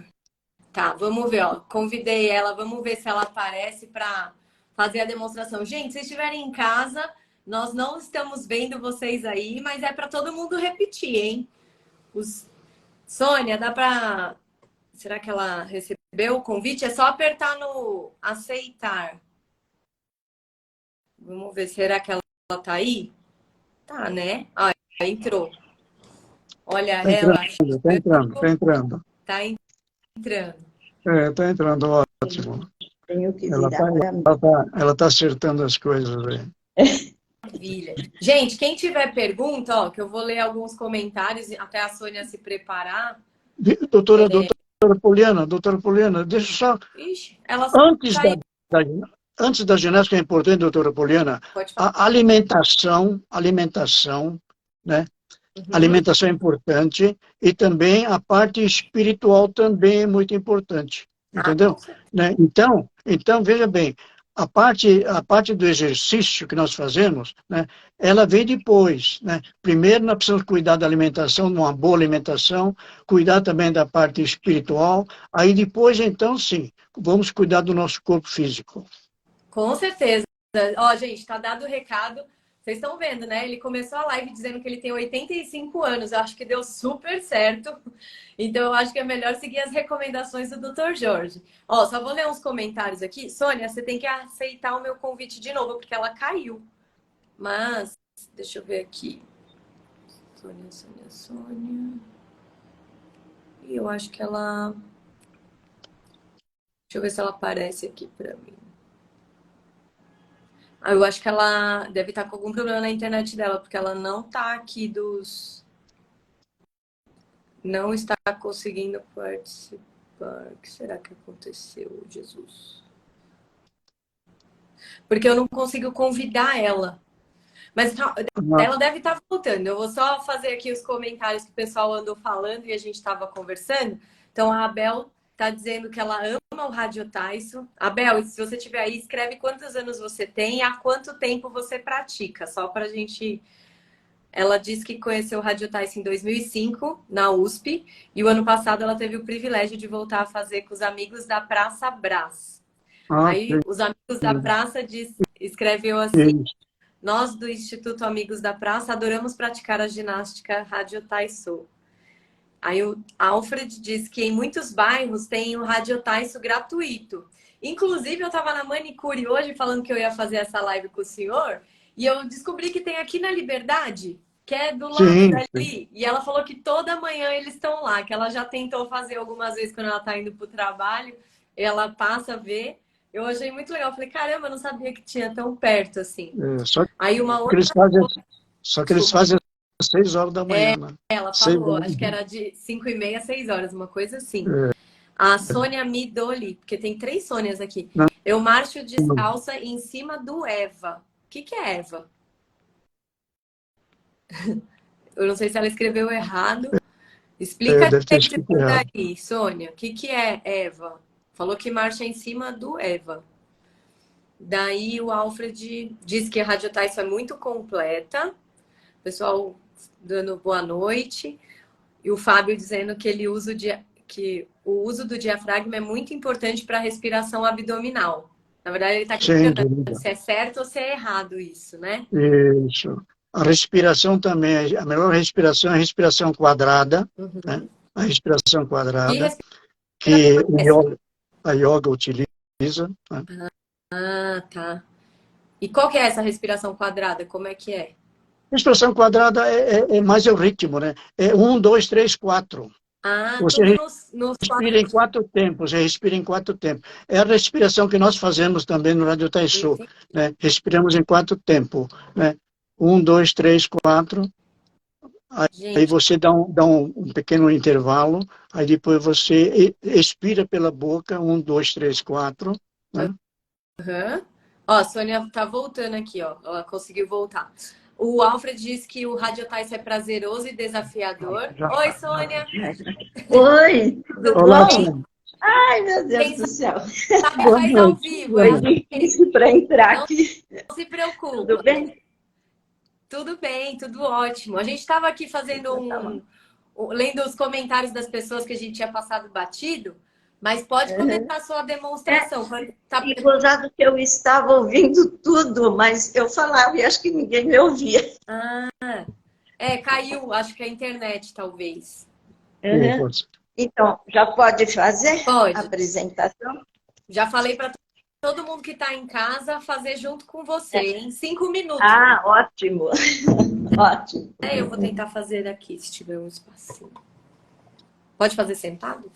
Tá, vamos ver, ó. Convidei ela, vamos ver se ela aparece para fazer a demonstração. Gente, se vocês estiverem em casa, nós não estamos vendo vocês aí, mas é para todo mundo repetir, hein? Sônia, dá para... Será que ela recebeu o convite? É só apertar no aceitar. Vamos ver, será que ela tá aí? Tá, né? Ah, entrou. Olha ela. Tá entrando. Tá entrando. Tá entrando, ótimo. Tenho que virar. Ela tá acertando as coisas aí. Maravilha. Gente, quem tiver pergunta, ó, que eu vou ler alguns comentários até a Sônia se preparar. Doutora Poliana, deixa eu só. Ixi, ela Antes saiu. da, antes da ginástica, é importante, doutora Poliana, Pode falar. a alimentação, né? Uhum. Alimentação é importante e também a parte espiritual também é muito importante, Ah, com entendeu? certeza. Né? Então, veja bem, a parte do exercício que nós fazemos, né, ela vem depois, né? Primeiro nós precisamos cuidar da alimentação, de uma boa alimentação, cuidar também da parte espiritual, aí depois, então, sim, vamos cuidar do nosso corpo físico. Com certeza. Ó, gente, tá dado o recado. Vocês estão vendo, né? Ele começou a live dizendo que ele tem 85 anos. Eu acho que deu super certo. Então, eu acho que é melhor seguir as recomendações do Dr. Jorge. Ó, só vou ler uns comentários aqui. Sônia, você tem que aceitar o meu convite de novo, porque ela caiu. Mas, deixa eu ver aqui. Sônia. E eu acho que ela. Deixa eu ver se ela aparece aqui pra mim. Ah, eu acho que ela deve estar com algum problema na internet dela, porque ela não tá aqui dos. Não está conseguindo participar. O que será que aconteceu, Jesus? Porque eu não consigo convidar ela. Mas ela deve estar voltando. Eu vou só fazer aqui os comentários que o pessoal andou falando e a gente estava conversando. Então, a Abel está dizendo que ela ama o Rádio Tyson. Abel, se você estiver aí, escreve quantos anos você tem e há quanto tempo você pratica. Só para a gente. Ela disse que conheceu o Rádio Tyson em 2005, na USP. E o ano passado ela teve o privilégio de voltar a fazer com os amigos da Praça Brás. Ah, Aí, os amigos da praça escreveu assim: nós do Instituto Amigos da Praça adoramos praticar a ginástica Rádio Taiso. Aí o Alfred diz que em muitos bairros tem o Rádio Taiso gratuito. Inclusive, eu estava na manicure hoje falando que eu ia fazer essa live com o senhor e eu descobri que tem aqui na Liberdade, que é do lado sim, sim. dali. E ela falou que toda manhã eles estão lá, que ela já tentou fazer algumas vezes quando ela está indo para o trabalho. Ela passa a ver. Eu achei muito legal. Eu falei, caramba, eu não sabia que tinha tão perto assim. Só Aí uma que outra. eles fazem, só que eles Desculpa. fazem às 6 horas da manhã, né? Ela 6 falou, horas. acho que era de 5h30 a 6 horas, uma coisa assim. É, A Sônia Midoli, porque tem 3 Sônias aqui. não, Eu marcho descalça em cima do Eva. O que é Eva? Eu não sei se ela escreveu errado. Explica deve ter esse escrito errado. daí, Sônia. O que é Eva? Falou que marcha em cima do Eva. Daí o Alfred diz que a Rádio Tyson é muito completa. Pessoal dando boa noite. E o Fábio dizendo que que o uso do diafragma é muito importante para a respiração abdominal. Na verdade, ele está Sem questionando dúvida. se é certo ou se é errado isso, né? Isso. A respiração também, a melhor respiração é a respiração quadrada, né? Uhum. A respiração Que quadrada, respiração que é essa? a yoga utiliza, né? Ah, tá. E qual que é essa respiração quadrada? Como é que é? A respiração quadrada é mais o ritmo, né? É um, dois, três, quatro. Ah, tudo Você nos respira em quatro. 4 tempos, respira em 4 tempos. É a respiração que nós fazemos também no Radio Taiso, Entendi. né? Respiramos em 4 tempos, né? Um, dois, três, quatro. Aí Gente, você dá um pequeno intervalo, aí depois você expira pela boca, um, dois, três, quatro, né? uhum. Ó, a Sônia tá voltando aqui, ó. Ela conseguiu voltar. O Alfred diz que o Radiotais é prazeroso e desafiador. Já. Oi, Sônia. Oi, tudo Tudo Olá, bom? Sônia. Ai, meu Deus Quem do céu. sabe Boa faz ao noite. vivo, Boa Foi hein, noite. gente? difícil para entrar Não aqui. se preocupa. Tudo bem? Tudo bem, tudo ótimo. A gente estava aqui fazendo Então, tá bom. lendo os comentários das pessoas que a gente tinha passado batido, mas pode começar Uhum. a sua É, demonstração. Tá. e gozado que eu estava ouvindo tudo, mas eu falava e acho que ninguém me ouvia. Ah, caiu, acho que a internet, talvez. Uhum. Então, já pode fazer a Pode. apresentação? Já falei para todo mundo que está em casa fazer junto com você, em 5 minutos. Ah, ótimo. Ótimo. Eu vou tentar fazer aqui, se tiver um espacinho. Pode fazer sentado?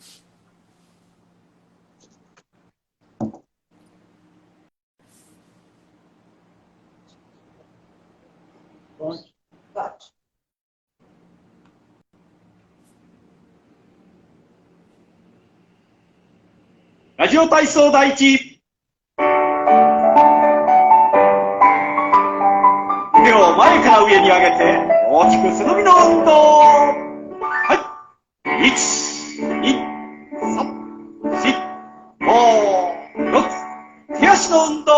Pode. ラジオ体操第一。腕を前から上に上げて、大きく背伸びの運動。はい。1、2、3、4、5、6。手足の運動。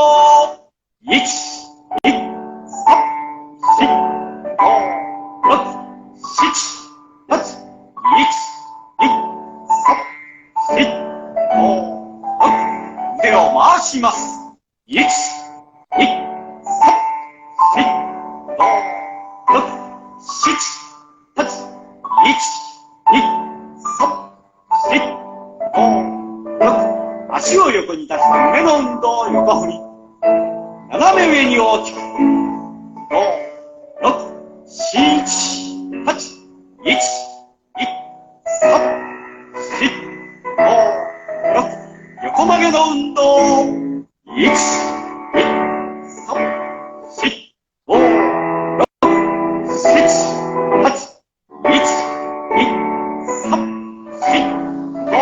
1、2、3、4、5、6、7、8。1、2、3、4、5、6。腕を回します。1、2、3、4、5、6、7、8。1、2、3、4、5、6。足を横に出して胸の運動、横振り。斜め上に大きく。5、6、7、8。1、2、3、4、5、6。横曲げの運動。1、2、3、4、5、6、7、8。1、2、3、4、5、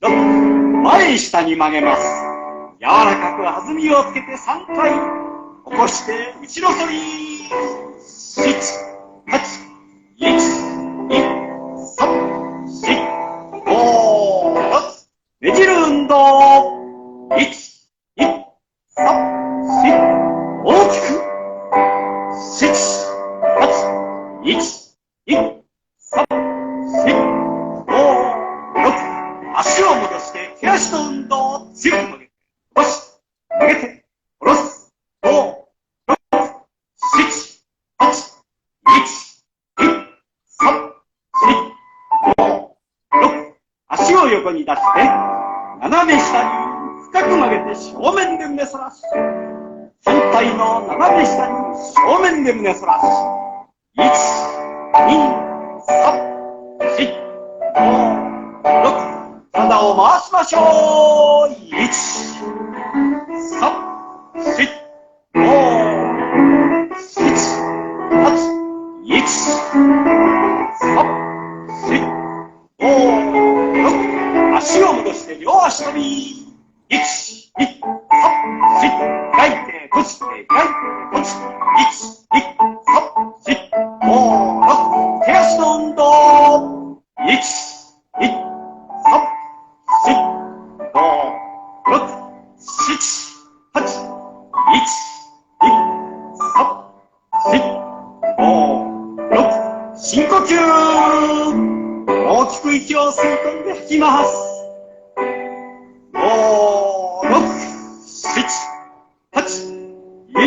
6。前に下に曲げます。柔らかく弾みをつけて3回。起こして後ろ反り。7、8。1、2、3、4、5、6。ねじる運動。1、2、3、4。大きく。7、8。1、2、3、4、5、6。足を戻して手足の運動。強く曲げて、下ろし、曲げて、下ろす。5、6、7、8。1、2、3、4、5、6。足を横に出して、斜め下に深く曲げて正面で胸反らし。反対の斜め下に正面で胸反らし。1、2、3、4、5、6。体を回しましょう。1、3、4、5、7、8。1、3、4、5、6。足を戻して両足跳び。1、2、3、4。開いて、閉じて、開いて、閉じて。1、2、3、4、5、6。手足の運動。1、2、3、4、5、6、7、8。1、2、3、4、5、6。深呼吸。大きく息を吸い込んで吐きます。5、6、7、8。1、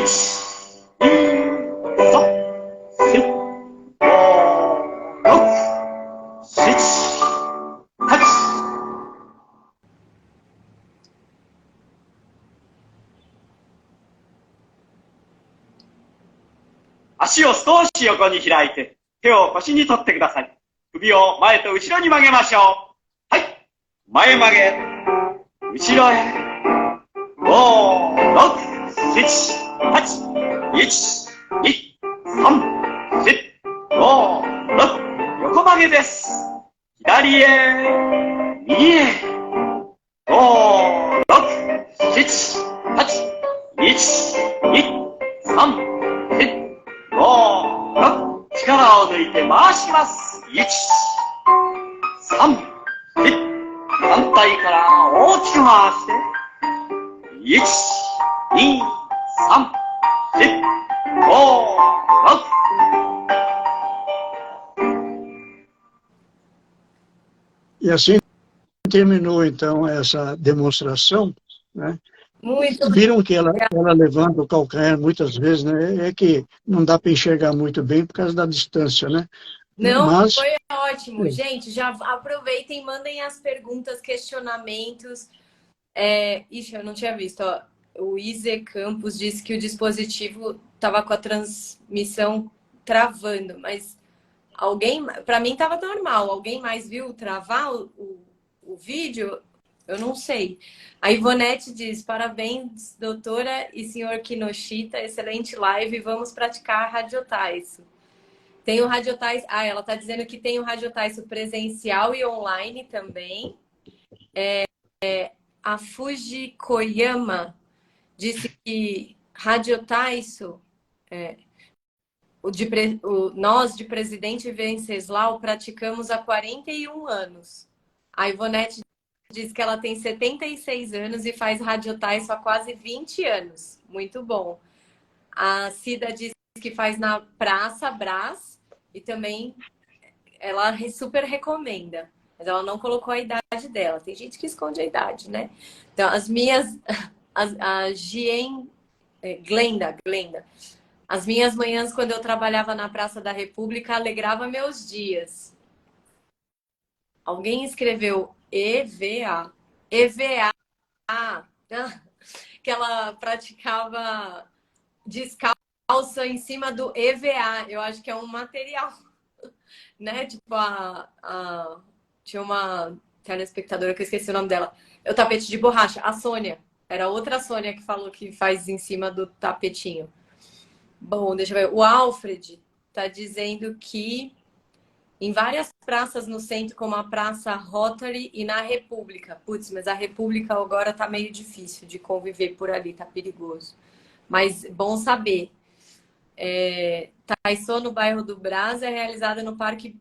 2、3、4、5、6、7、8。足を少し横に開いて、手を腰に取ってください。首を前と後ろに曲げましょう。はい。前曲げ。後ろへ。5、6、7、8。1、2、3、4、5、6。横曲げです。左へ。右へ。5、6、7、8。1、2、3、4、5、6。力を抜いて回します。1、3、4。反対から大きく回して。1、2、3、4、5、6。E assim terminou, então, essa demonstração, né? Muito Viram que ela levanta o calcanhar muitas vezes, né? É que não dá para enxergar muito bem por causa da distância, né? Não, Mas foi ótimo. Gente, já aproveitem, mandem as perguntas, questionamentos. Ixi, eu não tinha visto. Ó. O Ize Campos disse que o dispositivo estava com a transmissão travando, mas alguém, para mim estava normal. Alguém mais viu travar o vídeo? Eu não sei. A Ivonete diz: parabéns, doutora e senhor Kinoshita, excelente live. Vamos praticar radiotaiso. Tem o radiotaiso. Ah, ela está dizendo que tem o radiotaiso presencial e online também. a Fuji Koyama disse que Rádio Taiso, nós de Presidente Venceslau praticamos há 41 anos. A Ivonete diz que ela tem 76 anos e faz Rádio Taiso há quase 20 anos. Muito bom. A Cida diz que faz na Praça Brás e também ela super recomenda. Mas ela não colocou a idade dela. Tem gente que esconde a idade, né? Então, as minhas... A Glenda. As minhas manhãs, quando eu trabalhava na Praça da República, alegrava meus dias. Alguém escreveu EVA. EVA. Que ela praticava descalça em cima do EVA. Eu acho que é um material, né? Tipo, tinha uma telespectadora que eu esqueci o nome dela. É o tapete de borracha. A Sônia. Era outra Sônia que falou que faz em cima do tapetinho. Bom, deixa eu ver. O Alfred está dizendo que em várias praças no centro, como a Praça Rotary e na República. Putz, mas a República agora tá meio difícil de conviver por ali, tá perigoso. Mas bom saber. Taiso, no bairro do Brás, é realizada no Parque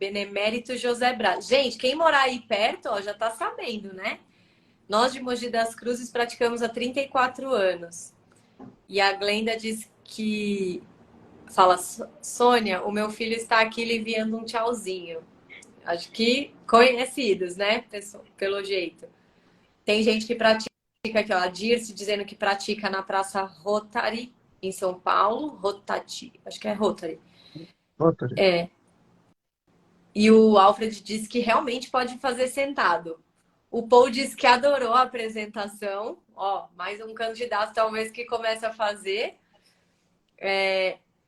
Benemérito José Braz. Gente, quem morar aí perto, ó, já tá sabendo, né? Nós de Mogi das Cruzes praticamos há 34 anos. E a Glenda diz que... Fala, Sônia, o meu filho está aqui lhe enviando um tchauzinho. Acho que conhecidos, né? Pelo jeito. Tem gente que pratica aqui, ó. A Dirce dizendo que pratica na Praça Rotary, em São Paulo. Rotati, acho que é Rotary. Rotary. E o Alfred disse que realmente pode fazer sentado. O Paul disse que adorou a apresentação. Ó, mais um candidato talvez que comece a fazer.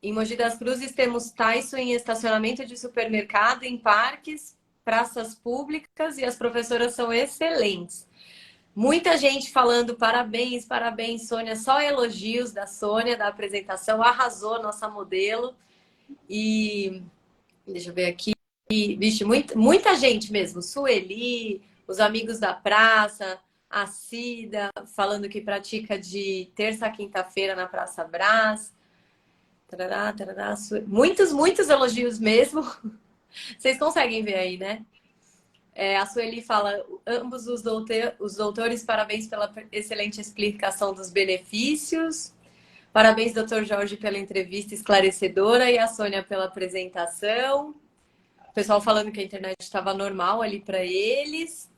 Em Mogi das Cruzes temos Taiso em estacionamento de supermercado, em parques, praças públicas e as professoras são excelentes. Muita gente falando parabéns, parabéns, Sônia. Só elogios da Sônia, da apresentação. Arrasou, nossa modelo. E deixa eu ver aqui. Vixe, muita gente mesmo. Sueli, os amigos da praça, a Cida, falando que pratica de terça a quinta-feira na Praça Brás. Tarará, tarará, muitos elogios mesmo. Vocês conseguem ver aí, né? A Sueli fala, ambos os doutores, parabéns pela excelente explicação dos benefícios. Parabéns, doutor Jorge, pela entrevista esclarecedora e a Sônia pela apresentação. O pessoal falando que a internet estava normal ali para eles.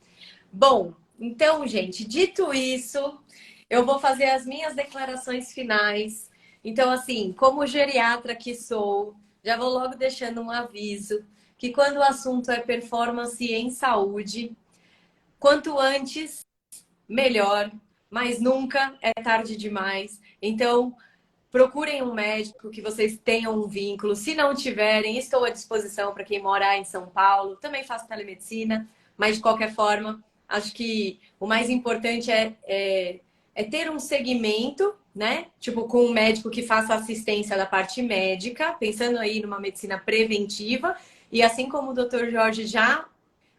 Bom, então, gente, dito isso, eu vou fazer as minhas declarações finais. Então, assim, como geriatra que sou, já vou logo deixando um aviso que quando o assunto é performance em saúde, quanto antes, melhor, mas nunca é tarde demais. Então, procurem um médico que vocês tenham um vínculo. Se não tiverem, estou à disposição para quem mora em São Paulo. Também faço telemedicina, mas de qualquer forma, acho que o mais importante é ter um segmento, né? Tipo, com um médico que faça assistência da parte médica, pensando aí numa medicina preventiva. E assim como o Dr. Jorge já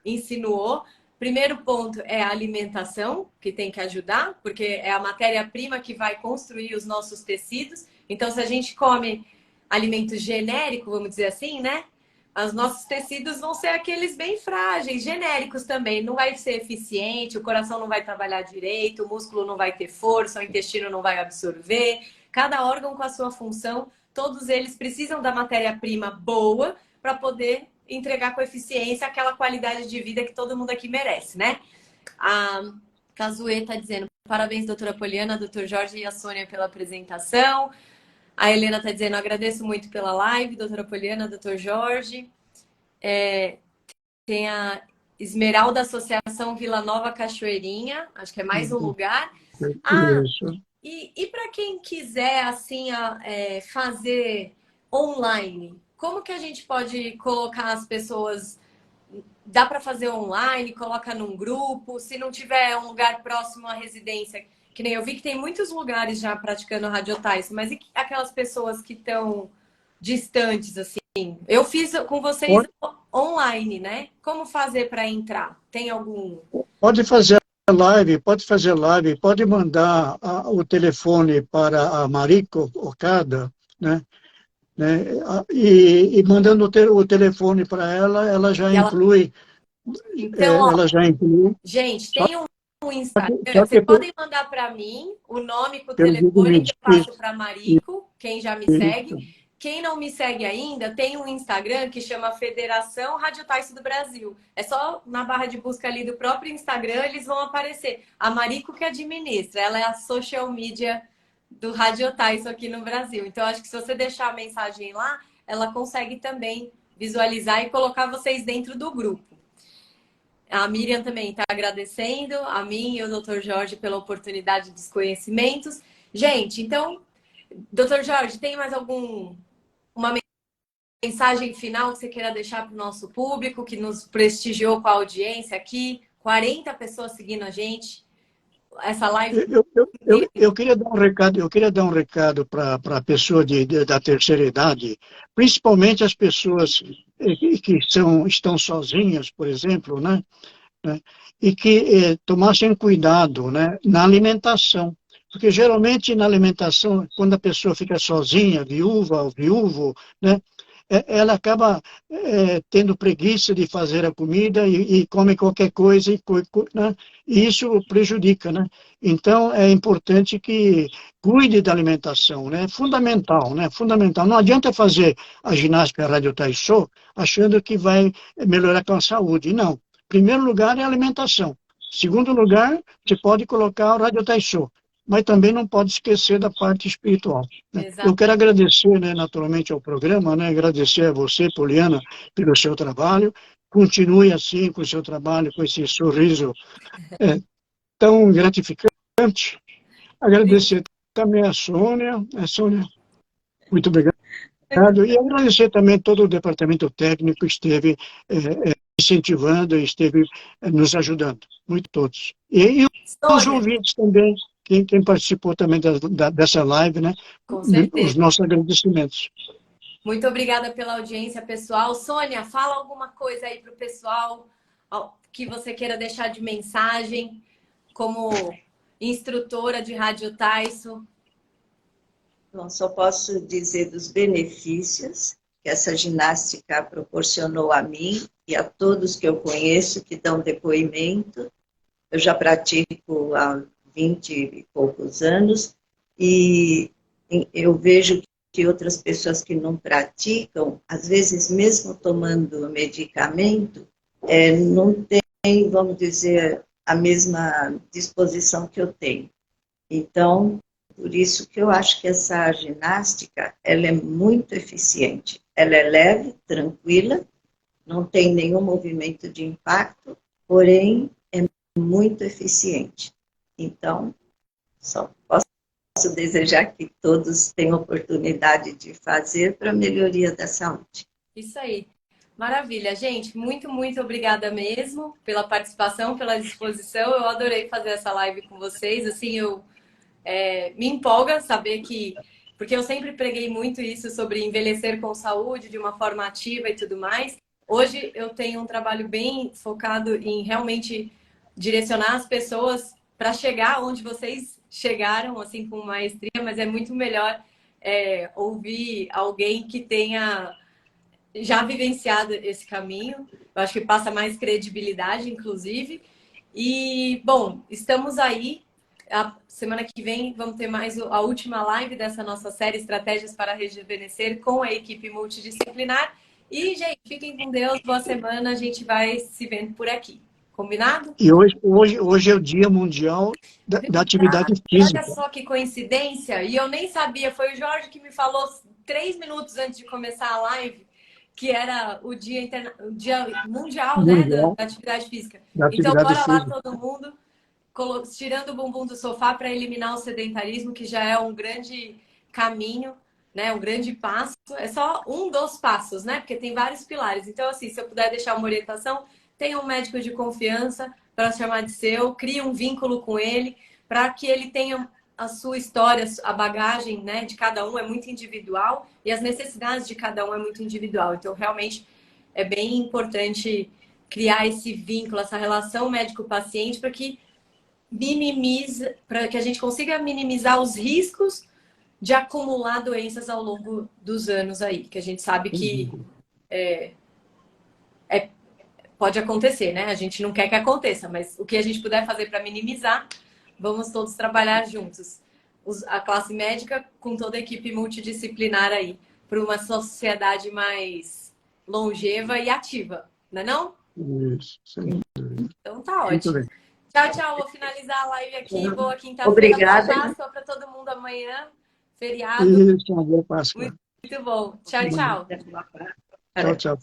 insinuou, primeiro ponto é a alimentação, que tem que ajudar, porque é a matéria-prima que vai construir os nossos tecidos. Então, se a gente come alimento genérico, vamos dizer assim, né? Os nossos tecidos vão ser aqueles bem frágeis, genéricos também. Não vai ser eficiente, o coração não vai trabalhar direito, o músculo não vai ter força, o intestino não vai absorver. Cada órgão com a sua função, todos eles precisam da matéria-prima boa para poder entregar com eficiência aquela qualidade de vida que todo mundo aqui merece, né? A Cazuê está dizendo, parabéns, doutora Poliana, doutor Jorge e a Sônia pela apresentação. A Helena está dizendo, agradeço muito pela live, doutora Poliana, doutor Jorge. Tem a Esmeralda Associação Vila Nova Cachoeirinha, acho que é mais um lugar. E para quem quiser, assim, fazer online, como que a gente pode colocar as pessoas? Dá para fazer online, coloca num grupo, se não tiver um lugar próximo à residência, que nem eu vi que tem muitos lugares já praticando radiotais, mas e aquelas pessoas que estão distantes, assim? Eu fiz com vocês online, né? Como fazer para entrar? Tem algum... Pode fazer pode fazer live, pode mandar o telefone para a Mariko Okada, né? E mandando o telefone para ela, ela já E ela... inclui, Então, ó, ela já inclui. gente, tem um Instagram, Só que vocês podem mandar para mim o nome com o pelo Google telefone que Meet. eu passo para a Mariko, quem já me segue. Quem não me segue ainda, tem um Instagram que chama Federação Rádio Taiso do Brasil. É só na barra de busca ali do próprio Instagram, eles vão aparecer. A Mariko que administra, ela é a social media do Rádio Taiso aqui no Brasil. Então, acho que se você deixar a mensagem lá, ela consegue também visualizar e colocar vocês dentro do grupo. A Miriam também está agradecendo a mim e o Dr. Jorge pela oportunidade dos conhecimentos. Gente, então, Dr. Jorge, tem mais uma mensagem final que você queira deixar para o nosso público, que nos prestigiou com a audiência aqui? 40 pessoas seguindo a gente. Essa live... Eu queria dar um recado para a pessoa da terceira idade, principalmente as pessoas que estão sozinhas, por exemplo, né? E que tomassem cuidado, né, na alimentação. Porque geralmente na alimentação, quando a pessoa fica sozinha, viúva ou viúvo, né, ela acaba tendo preguiça de fazer a comida e come qualquer coisa, né, e isso prejudica, né? Então é importante que cuide da alimentação, né? Fundamental, né? Fundamental. Não adianta fazer a ginástica Radio Taisho achando que vai melhorar com a saúde. Não. Primeiro lugar é a alimentação. Segundo lugar, você pode colocar o Radio Taisho, mas também não pode esquecer da parte espiritual. Né? Eu quero agradecer, né, naturalmente, ao programa, né, agradecer a você, Poliana, pelo seu trabalho. Continue assim com o seu trabalho, com esse sorriso tão gratificante. Agradecer também a Sônia. Muito obrigado. E agradecer também todo o departamento técnico que esteve incentivando e esteve nos ajudando. Muito todos. E os ouvintes também, quem participou também dessa live, né? Com certeza. Os nossos agradecimentos. Muito obrigada pela audiência, pessoal. Sônia, fala alguma coisa aí para o pessoal que você queira deixar de mensagem como instrutora de Rádio Taiso. Bom, só posso dizer dos benefícios que essa ginástica proporcionou a mim e a todos que eu conheço que dão depoimento. Eu já pratico há 20 e poucos anos e eu vejo que outras pessoas que não praticam, às vezes mesmo tomando medicamento, não têm, vamos dizer, a mesma disposição que eu tenho. Então, por isso que eu acho que essa ginástica, ela é muito eficiente. Ela é leve, tranquila, não tem nenhum movimento de impacto, porém é muito eficiente. Então, só posso desejar que todos tenham oportunidade de fazer para a melhoria da saúde. Isso aí. Maravilha, gente. Muito, muito obrigada mesmo pela participação, pela disposição. Eu adorei fazer essa live com vocês. Assim, me empolga saber que... Porque eu sempre preguei muito isso sobre envelhecer com saúde, de uma forma ativa e tudo mais. Hoje eu tenho um trabalho bem focado em realmente direcionar as pessoas para chegar onde vocês chegaram, assim, com maestria, mas é muito melhor ouvir alguém que tenha já vivenciado esse caminho. Eu acho que passa mais credibilidade, inclusive. E, bom, estamos aí. A semana que vem vamos ter mais a última live dessa nossa série Estratégias para Rejuvenescer com a equipe multidisciplinar. E, gente, fiquem com Deus, boa semana, a gente vai se vendo por aqui. Combinado? E hoje é o Dia Mundial da Atividade Física. Olha só que coincidência, e eu nem sabia, foi o Jorge que me falou 3 minutos antes de começar a live, que era o Dia Mundial, né, da Atividade Física. Então, bora lá todo mundo, tirando o bumbum do sofá para eliminar o sedentarismo, que já é um grande caminho, né, um grande passo. É só um dos passos, né, porque tem vários pilares. Então, assim, se eu puder deixar uma orientação, tenha um médico de confiança para chamar de seu, crie um vínculo com ele, para que ele tenha a sua história, a bagagem, né, de cada um é muito individual e as necessidades de cada um é muito individual. Então, realmente, é bem importante criar esse vínculo, essa relação médico-paciente, para que para que a gente consiga minimizar os riscos de acumular doenças ao longo dos anos aí, que a gente sabe que pode acontecer, né? A gente não quer que aconteça, mas o que a gente puder fazer para minimizar, vamos todos trabalhar juntos. A classe médica com toda a equipe multidisciplinar aí, para uma sociedade mais longeva e ativa, não é não? Isso, sim. Então tá Muito ótimo. bem. Tchau, tchau. Vou finalizar a live aqui. Boa quinta-feira. Obrigada. Boa Páscoa para todo mundo amanhã. Feriado. Isso, uma boa Páscoa. Muito bom. Tchau, tchau. Tchau, tchau.